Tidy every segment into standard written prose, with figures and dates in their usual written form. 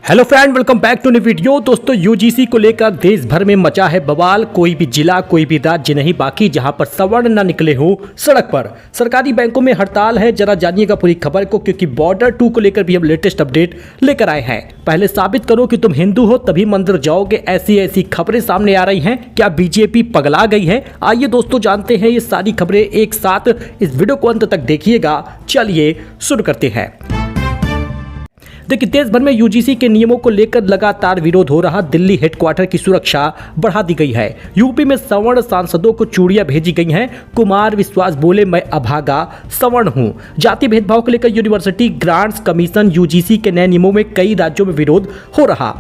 Hello friend, welcome back to new video. दोस्तों, UGC को लेकर देश भर में मचा है बवाल। कोई भी जिला, कोई भी राज्य नहीं बाकी जहां पर सवर्ण न निकले हो सड़क पर। सरकारी बैंकों में हड़ताल है। जरा जानिएगा पूरी खबर को, क्योंकि बॉर्डर 2 को लेकर भी हम लेटेस्ट अपडेट लेकर आए हैं। पहले साबित करो कि तुम हिंदू हो तभी मंदिर जाओगे, ऐसी खबरें सामने आ रही हैं। क्या बीजेपी पगला गई है? आइए दोस्तों जानते हैं ये सारी खबरें एक साथ। इस वीडियो को अंत तक देखिएगा। चलिए शुरू करते हैं। देखिए, देश भर में यूजीसी के नियमों को लेकर लगातार विरोध हो रहा। दिल्ली हेडक्वार्टर की सुरक्षा बढ़ा दी गई है। यूपी में सवर्ण सांसदों को चूड़ियां भेजी गई हैं। कुमार विश्वास बोले, मैं अभागा सवर्ण हूं। जाति भेदभाव को लेकर यूनिवर्सिटी ग्रांट्स कमीशन यूजीसी के नए नियमों में कई राज्यों में विरोध हो रहा।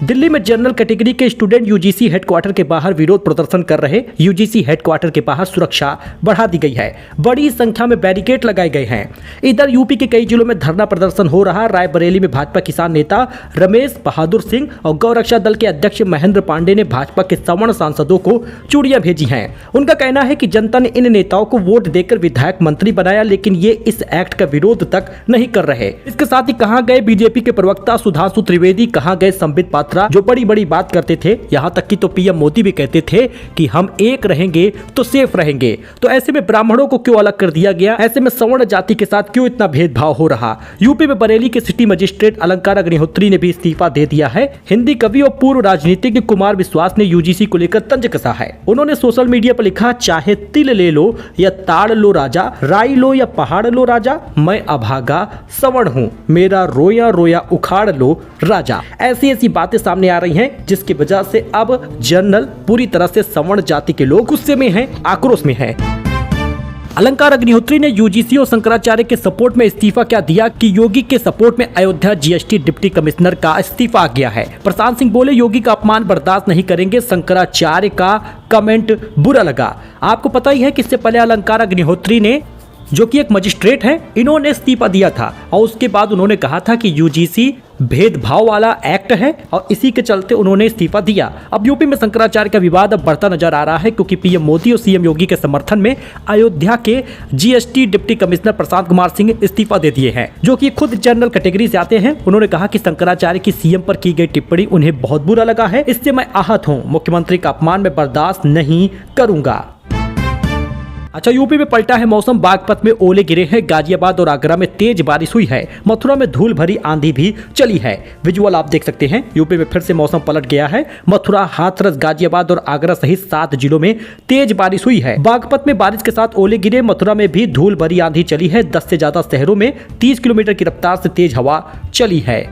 दिल्ली में जनरल कैटेगरी के स्टूडेंट यूजीसी हेडक्वार्टर के बाहर विरोध प्रदर्शन कर रहे। यूजीसी हेडक्वार्टर के बाहर सुरक्षा बढ़ा दी गई है। बड़ी संख्या में बैरिकेड लगाए गए हैं। इधर यूपी के कई जिलों में धरना प्रदर्शन हो रहा। रायबरेली में भाजपा किसान नेता रमेश बहादुर सिंह और गौरक्षा दल के अध्यक्ष महेंद्र पांडे ने भाजपा के सवर्ण सांसदों को चूड़ियां भेजी हैं। उनका कहना है कि जनता ने इन नेताओं को वोट देकर विधायक मंत्री बनाया, लेकिन ये इस एक्ट का विरोध तक नहीं कर रहे। इसके साथ ही कहां गए बीजेपी के प्रवक्ता सुधांशु त्रिवेदी, कहां गए संबित पात्रा जो बड़ी बड़ी बात करते थे। यहां तक कि तो पीएम मोदी भी कहते थे कि हम एक रहेंगे तो सेफ रहेंगे। तो ऐसे में ब्राह्मणों को क्यों अलग कर दिया गया? ऐसे में सवर्ण जाति के साथ क्यों इतना भेदभाव हो रहा? यूपी में बरेली के सिटी मजिस्ट्रेट अलंकार अग्निहोत्री ने भी इस्तीफा दे दिया है। हिंदी कवि और पूर्व राजनीतिज्ञ कुमार विश्वास ने यूजीसी को लेकर तंज कसा है। उन्होंने सोशल मीडिया पर लिखा, चाहे तिल ले लो या ताड़ लो राजा, राई लो या पहाड़ लो राजा, मैं अभागा सवर्ण हूं, मेरा रोया रोया उखाड़ लो राजा। ऐसी बातें सामने आ रही हैं, जिसकी वजह से अब जनरल पूरी तरह से सवर्ण जाति के लोग गुस्से में हैं, आक्रोश में हैं। अलंकार अग्निहोत्री ने यूजीसी और शंकराचार्य के सपोर्ट में इस्तीफा क्या दिया कि योगी के सपोर्ट में अयोध्या जीएसटी डिप्टी कमिश्नर का इस्तीफा आ गया है। प्रशांत सिंह बोले, योगी का अपमान बर्दाश्त नहीं करेंगे। शंकराचार्य का कमेंट बुरा लगा। आपको पता ही है कि इससे पहले अलंकार अग्निहोत्री ने, जो कि एक मजिस्ट्रेट है, इन्होंने इस्तीफा दिया था और उसके बाद उन्होंने कहा था कि यूजीसी भेदभाव वाला एक्ट है और इसी के चलते उन्होंने इस्तीफा दिया। अब यूपी में शंकराचार्य का विवाद अब बढ़ता नजर आ रहा है, क्योंकि पीएम मोदी और सीएम योगी के समर्थन में अयोध्या के GST deputy commissioner Prashant Kumar Singh इस्तीफा दे दिए हैं, जो कि खुद जनरल कैटेगरी से आते हैं। उन्होंने कहा कि शंकराचार्य की सीएम पर की गई टिप्पणी उन्हें बहुत बुरा लगा है। इससे मैं आहत हूँ। मुख्यमंत्री का अपमान मैं बर्दाश्त नहीं करूंगा। अच्छा, यूपी में पलटा है मौसम। बागपत में ओले गिरे हैं। गाजियाबाद और आगरा में तेज बारिश हुई है। मथुरा में धूल भरी आंधी भी चली है। विजुअल आप देख सकते हैं। यूपी में फिर से मौसम पलट गया है। मथुरा, हाथरस, गाजियाबाद और आगरा सहित 7 जिलों में तेज बारिश हुई है। बागपत में बारिश के साथ ओले गिरे। मथुरा में भी धूल भरी आंधी चली है। 10 से ज्यादा शहरों में 30 किलोमीटर की रफ्तार से तेज हवा चली है।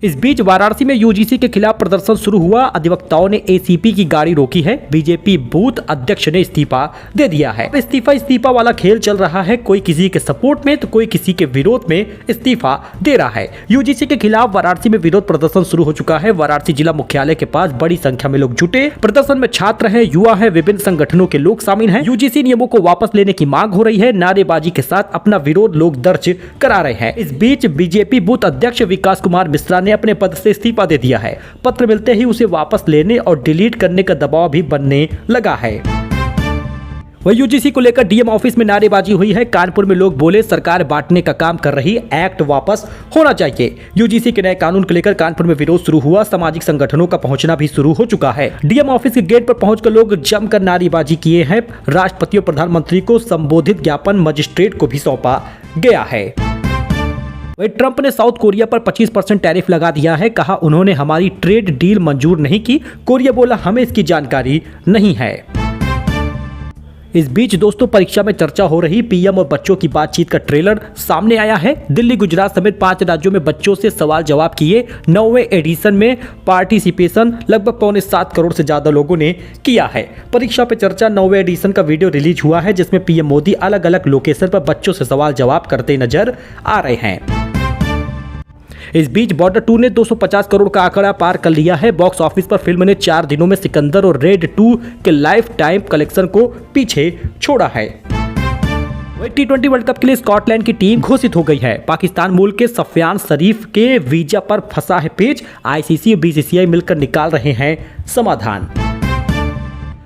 इस बीच वाराणसी में यूजीसी के खिलाफ प्रदर्शन शुरू हुआ। अधिवक्ताओं ने एसीपी की गाड़ी रोकी है। बीजेपी बूथ अध्यक्ष ने इस्तीफा दे दिया है। इस्तीफा वाला खेल चल रहा है। कोई किसी के सपोर्ट में तो कोई किसी के विरोध में इस्तीफा दे रहा है। यूजीसी के खिलाफ वाराणसी में विरोध प्रदर्शन शुरू हो चुका है। वाराणसी जिला मुख्यालय के पास बड़ी संख्या में लोग जुटे। प्रदर्शन में छात्र हैं, युवा है, विभिन्न संगठनों के लोग शामिल हैं। यूजीसी नियमों को वापस लेने की मांग हो रही है। नारेबाजी के साथ अपना विरोध लोग दर्ज करा रहे हैं। इस बीच बीजेपी बूथ अध्यक्ष विकास कुमार मिश्रा ने अपने पद से इस्तीफा दे दिया है। पत्र मिलते ही उसे वापस लेने और डिलीट करने का दबाव भी बनने लगा है। वही यूजीसी को लेकर डीएम ऑफिस में नारेबाजी हुई है। कानपुर में लोग बोले, सरकार बांटने का काम कर रही, एक्ट वापस होना चाहिए। यूजीसी के नए कानून को लेकर कानपुर में विरोध शुरू हुआ। सामाजिक संगठनों का पहुंचना भी शुरू हो चुका है। डीएम ऑफिस के गेट पर पहुंचकर लोग जमकर नारेबाजी किए हैं। राष्ट्रपति और प्रधानमंत्री को संबोधित ज्ञापन मजिस्ट्रेट को भी सौंपा गया है। वही ट्रंप ने साउथ कोरिया पर 25% टैरिफ लगा दिया है। कहा, उन्होंने हमारी ट्रेड डील मंजूर नहीं की। कोरिया बोला, हमें इसकी जानकारी नहीं है। इस बीच दोस्तों, परीक्षा में चर्चा हो रही पीएम और बच्चों की बातचीत का ट्रेलर सामने आया है। दिल्ली, गुजरात समेत 5 राज्यों में बच्चों से सवाल जवाब किए। 9वें एडिशन में पार्टिसिपेशन लगभग 7.25 करोड़ से ज्यादा लोगों ने किया है। परीक्षा पे चर्चा 9वें एडिशन का वीडियो रिलीज हुआ है, जिसमें पीएम मोदी अलग अलग लोकेशन पर बच्चों से सवाल जवाब करते नजर आ रहे हैं। इस बीच बॉर्डर 2 ने 250 करोड़ का आंकड़ा पार कर लिया है। बॉक्स ऑफिस पर फिल्म ने 4 दिनों में सिकंदर और रेड 2 के लाइफ टाइम कलेक्शन को पीछे छोड़ा है। T20 वर्ल्ड कप के लिए स्कॉटलैंड की टीम घोषित हो गई है। पाकिस्तान मूल के सफियान शरीफ के वीजा पर फंसा है पेच। आईसीसी और बीसीसीआई मिलकर निकाल रहे हैं समाधान।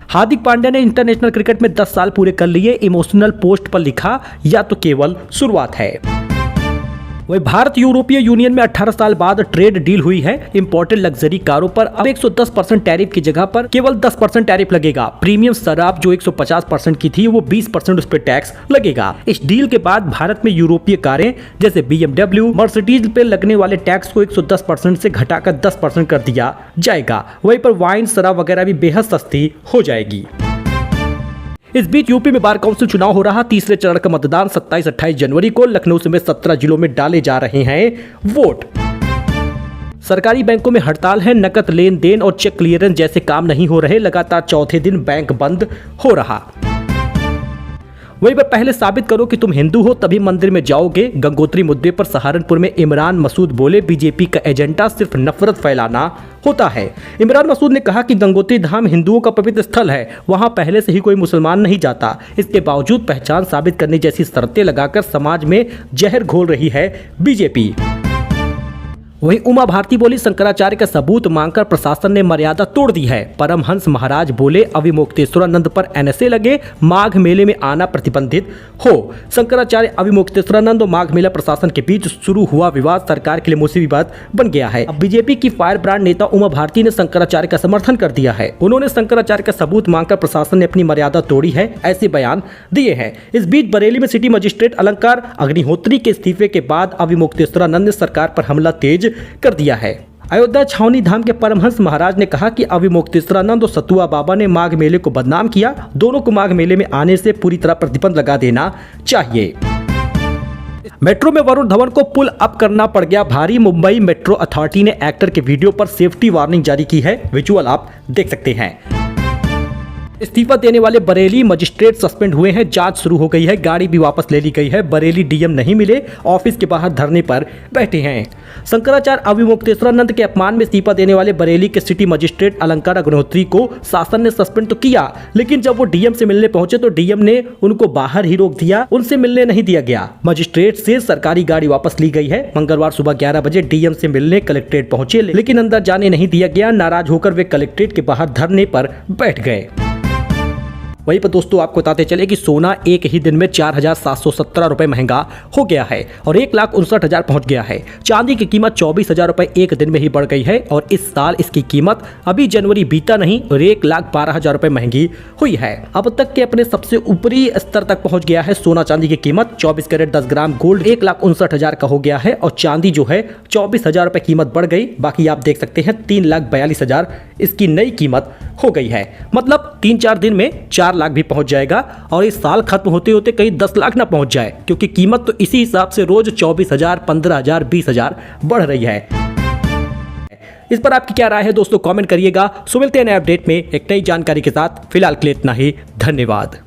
हार्दिक पांड्या ने इंटरनेशनल क्रिकेट में 10 साल पूरे कर लिए। इमोशनल पोस्ट पर लिखा, या तो केवल शुरुआत है। वही भारत यूरोपीय यूनियन में 18 साल बाद ट्रेड डील हुई है। इंपोर्टेड लग्जरी कारों पर अब 110% टैरिफ की जगह पर केवल 10% टैरिफ लगेगा। प्रीमियम शराब जो 150% की थी वो 20% उस पर टैक्स लगेगा। इस डील के बाद भारत में यूरोपीय कारें जैसे BMW, मर्सिडीज पे लगने वाले टैक्स को 110% से घटाकर 10% कर दिया जाएगा। वहीं पर वाइन, शराब वगैरह भी बेहद सस्ती हो जाएगी। इस बीच यूपी में बार काउंसिल चुनाव हो रहा। तीसरे चरण का मतदान 27-28 जनवरी को लखनऊ समेत 17 जिलों में डाले जा रहे हैं वोट। सरकारी बैंकों में हड़ताल है। नकद लेन देन और चेक क्लियरेंस जैसे काम नहीं हो रहे। लगातार चौथे दिन बैंक बंद हो रहा। वहीं पर पहले साबित करो कि तुम हिंदू हो तभी मंदिर में जाओगे। गंगोत्री मुद्दे पर सहारनपुर में इमरान मसूद बोले, बीजेपी का एजेंडा सिर्फ नफरत फैलाना होता है। इमरान मसूद ने कहा कि गंगोत्री धाम हिंदुओं का पवित्र स्थल है, वहां पहले से ही कोई मुसलमान नहीं जाता। इसके बावजूद पहचान साबित करने जैसी शर्तें लगाकर समाज में जहर घोल रही है बीजेपी। वहीं उमा भारती बोली, शंकराचार्य का सबूत मांगकर प्रशासन ने मर्यादा तोड़ दी है। परमहंस महाराज बोले, अविमुक्तेश्वरानंद पर NSA लगे, माघ मेले में आना प्रतिबंधित हो। शंकराचार्य, अविमुक्तेश्वरानंद और माघ मेला प्रशासन के बीच शुरू हुआ विवाद सरकार के लिए मुसीबत बन गया है। अब बीजेपी की फायर ब्रांड नेता उमा भारती ने शंकराचार्य का समर्थन कर दिया है। उन्होंने शंकराचार्य का सबूत मांगकर प्रशासन ने अपनी मर्यादा तोड़ी है, ऐसे बयान दिए हैं। इस बीच बरेली में सिटी मजिस्ट्रेट अलंकार अग्निहोत्री के इस्तीफे के बाद अविमुक्तेश्वरानंद ने सरकार पर हमला तेज कर दिया है। अयोध्या छावनी धाम के परमहंस महाराज ने कहा कि अविमुक्तेश्वरानंद और सतुआ बाबा ने माघ मेले को बदनाम किया। दोनों को माघ मेले में आने से पूरी तरह प्रतिबंध लगा देना चाहिए। मेट्रो में वरुण धवन को पुल अप करना पड़ गया भारी। मुंबई मेट्रो अथॉरिटी ने एक्टर के वीडियो पर सेफ्टी वार्निंग जारी की है। विजुअल आप देख सकते हैं। इस्तीफा देने वाले बरेली मजिस्ट्रेट सस्पेंड हुए हैं। जांच शुरू हो गई है। गाड़ी भी वापस ले ली गई है। बरेली डीएम नहीं मिले, ऑफिस के बाहर धरने पर बैठे हैं। शंकराचार्य अविमुक्तेश्वरानंद के अपमान में इस्तीफा देने वाले बरेली के सिटी मजिस्ट्रेट अलंकार अग्निहोत्री को शासन ने सस्पेंड तो किया, लेकिन जब वो डीएम से मिलने पहुंचे तो डीएम ने उनको बाहर ही रोक दिया, उनसे मिलने नहीं दिया गया। मजिस्ट्रेट से सरकारी गाड़ी वापस ली गई है। मंगलवार सुबह 11 बजे डीएम से मिलने कलेक्ट्रेट पहुंचे, लेकिन अंदर जाने नहीं दिया गया। नाराज होकर वे कलेक्ट्रेट के बाहर धरने पर बैठ गए। वहीं पर दोस्तों आपको बताते चले कि सोना एक ही दिन में 4,717 रुपए महंगा हो गया है और 1,59,000 पहुंच गया है। चांदी की कीमत 24,000 रुपए एक दिन में ही बढ़ गई है और इस साल इसकी कीमत अभी जनवरी बीता नहीं और 1,12,000 रुपए महंगी हुई है। अब तक के अपने सबसे ऊपरी स्तर तक पहुंच गया है सोना चांदी की कीमत। 24 कैरेट 10 ग्राम गोल्ड 1,59,000 का हो गया है और चांदी जो है 24,000 रुपए कीमत बढ़ गई। बाकी आप देख सकते हैं 3,42,000 इसकी नई कीमत हो गई है। मतलब 3-4 दिन में 4 लाख भी पहुंच जाएगा और इस साल खत्म होते होते कहीं 10 लाख ना पहुंच जाए, क्योंकि कीमत तो इसी हिसाब से रोज 24,000, 15,000, 20,000 बढ़ रही है। इस पर आपकी क्या राय है दोस्तों, कमेंट करिएगा। सो मिलते हैं नए अपडेट में एक नई जानकारी के साथ। फिलहाल के लिए इतना ही। धन्यवाद।